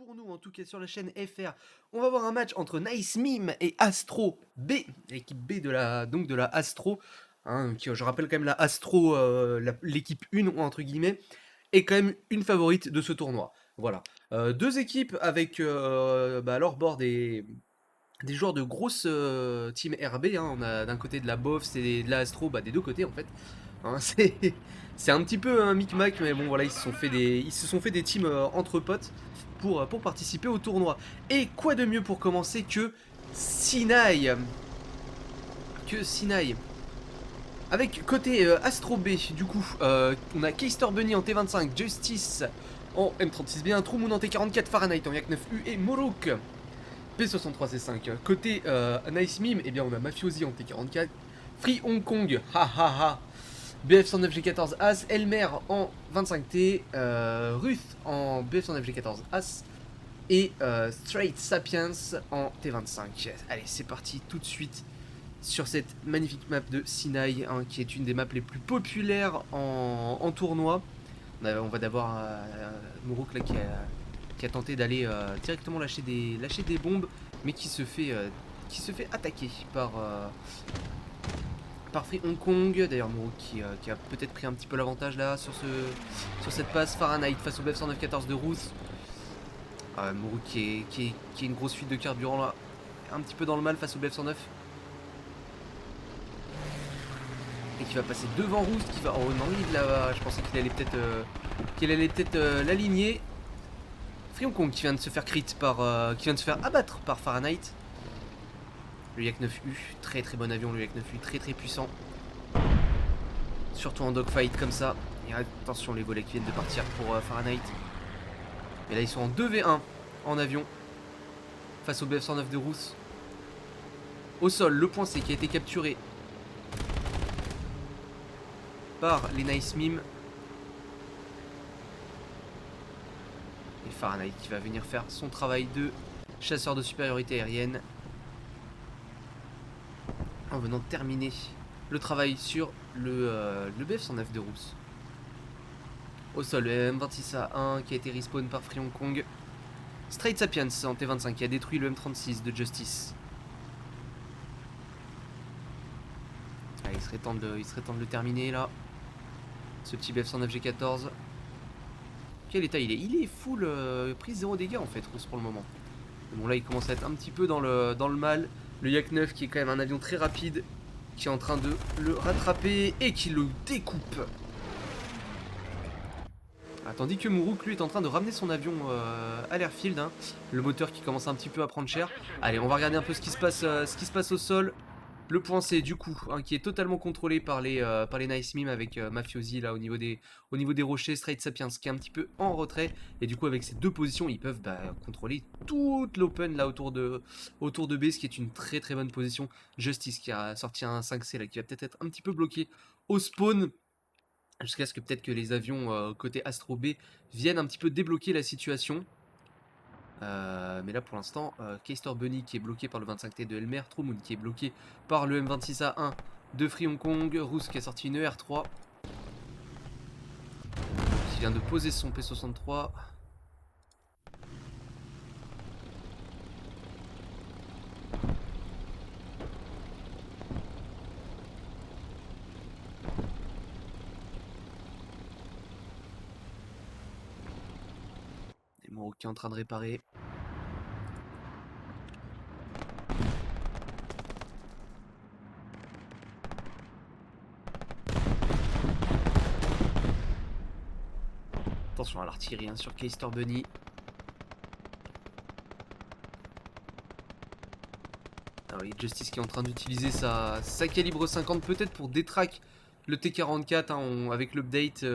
pour nous en tout cas sur la chaîne FR, on va voir un match entre Nice Meme et Astro B, l'équipe B de la Astro, hein, qui, je rappelle quand même la Astro, l'équipe 1 entre guillemets, est quand même une favorite de ce tournoi. Voilà. Deux équipes avec à leur bord des joueurs de grosses team RB, hein. On a d'un côté de la BOF et de la Astro, des deux côtés en fait. Hein, c'est un petit peu un micmac, mais bon voilà, ils se sont fait des teams entre potes pour participer au tournoi. Et quoi de mieux pour commencer que Sinaï. Avec côté Astro B, du coup, on a Keister Bunny en T25, Justice en M36 bien, True Moon en T44, Fahrenheit en Yak 9U et Morok P63 C5. Côté Nice Meme, eh bien on a Mafiosi en T44, Free Hong Kong, ha ha ha, BF109 G14 As, Elmer en 25T, Ruth en BF109 G14 As et Straight Sapiens en T25. Allez, c'est parti tout de suite sur cette magnifique map de Sinaï, hein, qui est une des maps les plus populaires en tournoi. On va d'avoir Mourouk là qui a tenté d'aller directement lâcher des bombes, mais qui se fait attaquer par Free Hong Kong. D'ailleurs Mourouk qui a peut-être pris un petit peu l'avantage là sur cette passe. Fahrenheit face au BF109-14 de Ruth. Mourouk qui est une grosse fuite de carburant là, un petit peu dans le mal face au BF109. Et qui va passer devant Roost, qui va... Oh non, je pensais qu'il allait peut-être l'aligner. Free Hong Kong qui vient de se faire qui vient de se faire abattre par Fahrenheit. Le Yak 9U, très très bon avion, le Yak 9U, très très puissant. Surtout en dogfight comme ça. Et attention les volets qui viennent de partir pour Fahrenheit. Et là ils sont en 2v1 en avion. Face au BF109 de Rousse. Au sol, le point C qui a été capturé par les Nice Meme. Et Fahrenheit qui va venir faire son travail de chasseur de supériorité aérienne en venant de terminer le travail sur le BF109 de Rousse. Au sol, le M26A1 qui a été respawn par Free Hong Kong. Straight Sapiens en T25 qui a détruit le M36 de Justice. Ah, il serait temps de le terminer là. Ce petit BF109 G14. Quel état il est? Il est full prise 0 dégâts en fait, Rousse pour le moment. Bon là il commence à être un petit peu dans le mal. Le Yak 9 qui est quand même un avion très rapide, qui est en train de le rattraper et qui le découpe. Tandis que Mourouk lui est en train de ramener son avion à l'airfield, hein. Le moteur qui commence un petit peu à prendre cher. Allez, on va regarder un peu ce qui se passe au sol. Le point C du coup, hein, qui est totalement contrôlé par les Nice Meme avec Mafiosi là au niveau des rochers, Straight Sapiens qui est un petit peu en retrait. Et du coup avec ces deux positions ils peuvent contrôler toute l'open là autour de B, ce qui est une très très bonne position. Justice qui a sorti un 5C là qui va peut-être être un petit peu bloqué au spawn. Jusqu'à ce que peut-être que les avions côté Astro B viennent un petit peu débloquer la situation. Mais là pour l'instant, Keister Bunny qui est bloqué par le 25T de Elmer, True Moon qui est bloqué par le M26A1 de Free Hong Kong, Rousse qui a sorti une ER3 qui vient de poser son P63. Et Moro qui est en train de réparer. Attention à l'artillerie hein, sur Keister Bunny. Alors il y a Justice qui est en train d'utiliser sa calibre 50 peut-être pour détraquer le T44 hein, avec l'update.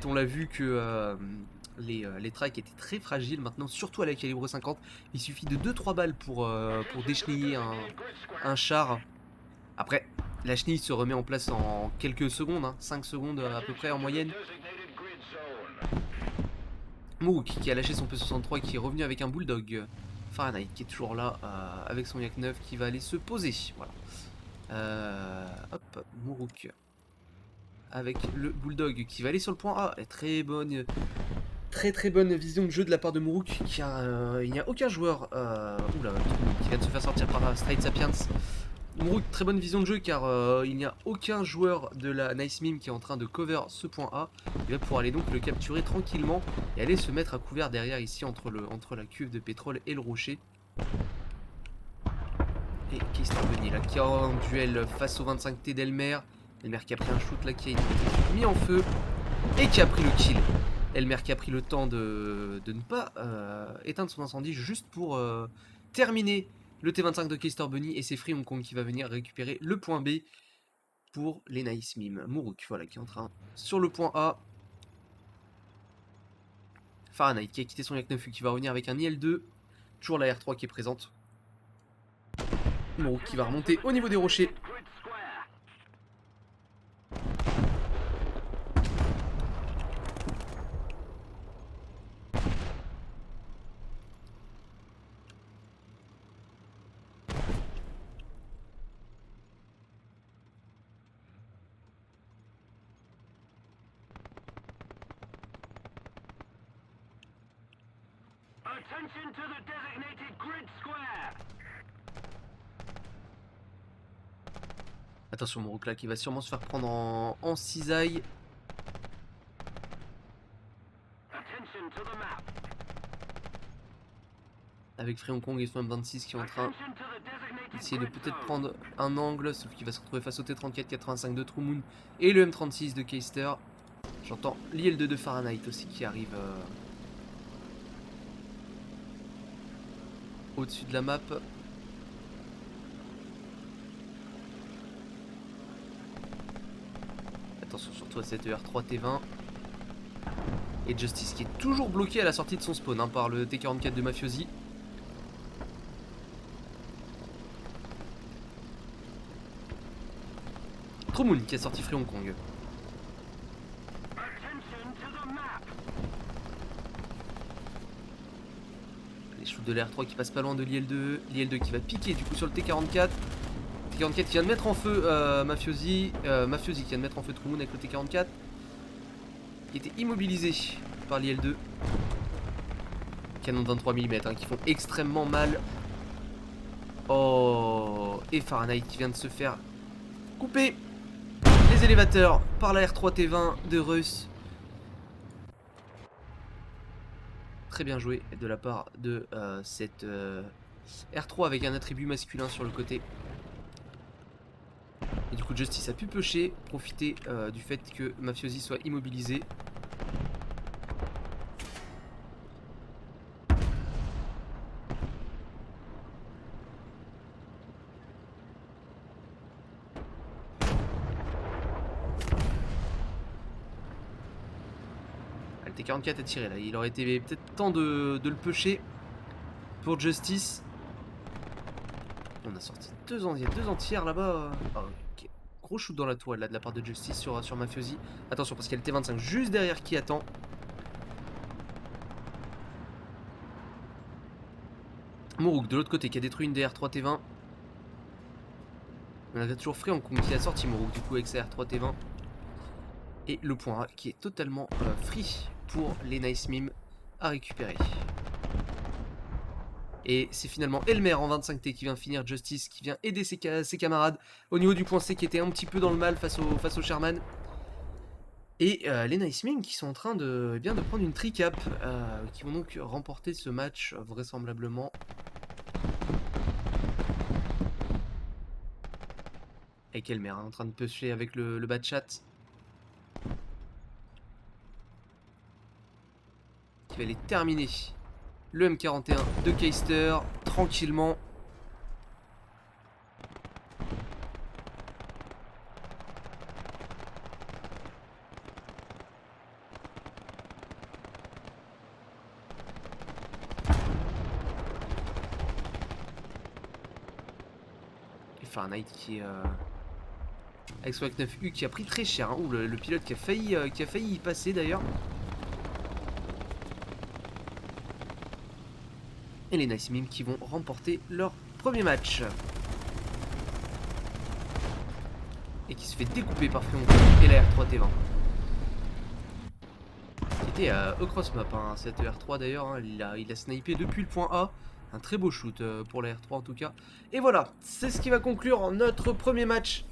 On l'a vu que les tracks étaient très fragiles maintenant, surtout à la calibre 50. Il suffit de 2-3 balles pour décheniller un char. Après, la chenille se remet en place en quelques secondes, hein, 5 secondes à peu près en moyenne. Mouk qui a lâché son P63 qui est revenu avec un bulldog. Fahrenheit qui est toujours là avec son Yak 9 qui va aller se poser. Voilà. Hop, Mourouk avec le bulldog qui va aller sur le point A. Très bonne Très bonne vision de jeu de la part de Mourouk, il n'y a aucun joueur qui vient de se faire sortir par Straight Sapiens. Mourouk, très bonne vision de jeu car il n'y a aucun joueur de la Nice Mime qui est en train de cover ce point A. Il va pouvoir aller donc le capturer tranquillement et aller se mettre à couvert derrière ici entre la cuve de pétrole et le rocher. Et Keystone Bunny là qui est en duel face au 25T d'Elmer. Elmer qui a pris un shoot là qui a été mis en feu et qui a pris le kill. Elmer qui a pris le temps de ne pas éteindre son incendie juste pour terminer le T25 de Keystone Bunny, et c'est Free Hong Kong qui va venir récupérer le point B pour les Nice Mime. Mourouk voilà qui est en train sur le point A. Fahrenheit qui a quitté son Yak 9U qui va revenir avec un IL2. Toujours la R3 qui est présente. Mourouk qui va remonter au niveau des rochers. Attention to the designated grid square. Attention Mourouk là qui va sûrement se faire prendre en cisaille. Attention to the map. Avec Free Hong Kong et son M26 qui est en train d'essayer de peut-être prendre un angle, sauf qu'il va se retrouver face au T34-85 de True Moon et le M36 de Keister. J'entends l'IL2 de Fahrenheit aussi qui arrive au-dessus de la map. Attention surtout à cette R3T20. Et Justice qui est toujours bloqué à la sortie de son spawn par le T44 de Mafiosi. True Moon qui a sorti Free Hong Kong. Les shoots de l'R3 qui passent pas loin de l'IL2. L'IL2 qui va piquer du coup sur le T44. T44 qui vient de mettre en feu Mafiosi. Mafiosi qui vient de mettre en feu True Moon avec le T44. Qui était immobilisé par l'IL2. Canon de 23 mm qui font extrêmement mal. Oh, et Fahrenheit qui vient de se faire couper les élévateurs par la R3T20 de Russ. Très bien joué de la part de cette R3 avec un attribut masculin sur le côté. Et du coup Justice a pu pêcher, profiter du fait que Mafiosi soit immobilisé. Le T44 a tiré là, il aurait été peut-être temps de le pêcher pour Justice. On a sorti deux entières là-bas. Oh, okay. Gros shoot dans la toile là de la part de Justice sur Mafiosi. Attention parce qu'il y a le T25 juste derrière qui attend. Mourouk de l'autre côté qui a détruit une des R3T20. On a toujours Free Hong Kong qui a sorti Mourouk du coup avec sa R3T20. Et le point A qui est totalement free pour les Nice Mime à récupérer. Et c'est finalement Elmer en 25T qui vient finir Justice, qui vient aider ses camarades au niveau du point C qui était un petit peu dans le mal face au Sherman. Et les Nice Mime qui sont en train de prendre une tricap, qui vont donc remporter ce match vraisemblablement. Avec Elmer en train de pusher avec le bas de chat. Qui va aller terminer le M41 de Keister tranquillement. Et Fahrenheit qui avec son 9U qui a pris très cher, hein. Ouh, le pilote qui a failli y passer d'ailleurs. Et les Nice Mime qui vont remporter leur premier match. Et qui se fait découper par Free Hong Kong et la R3T20. Qui été across map, hein, cette R3 d'ailleurs, hein, il a snipé depuis le point A. Un très beau shoot pour la R3 en tout cas. Et voilà, c'est ce qui va conclure notre premier match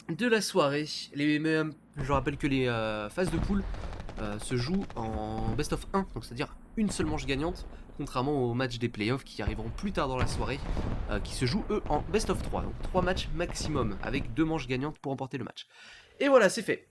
de la soirée. Je rappelle que les phases de poule se jouent en best of 1, donc c'est-à-dire une seule manche gagnante, contrairement aux matchs des playoffs qui arriveront plus tard dans la soirée, qui se jouent eux en best of 3, donc 3 matchs maximum, avec 2 manches gagnantes pour remporter le match. Et voilà, c'est fait.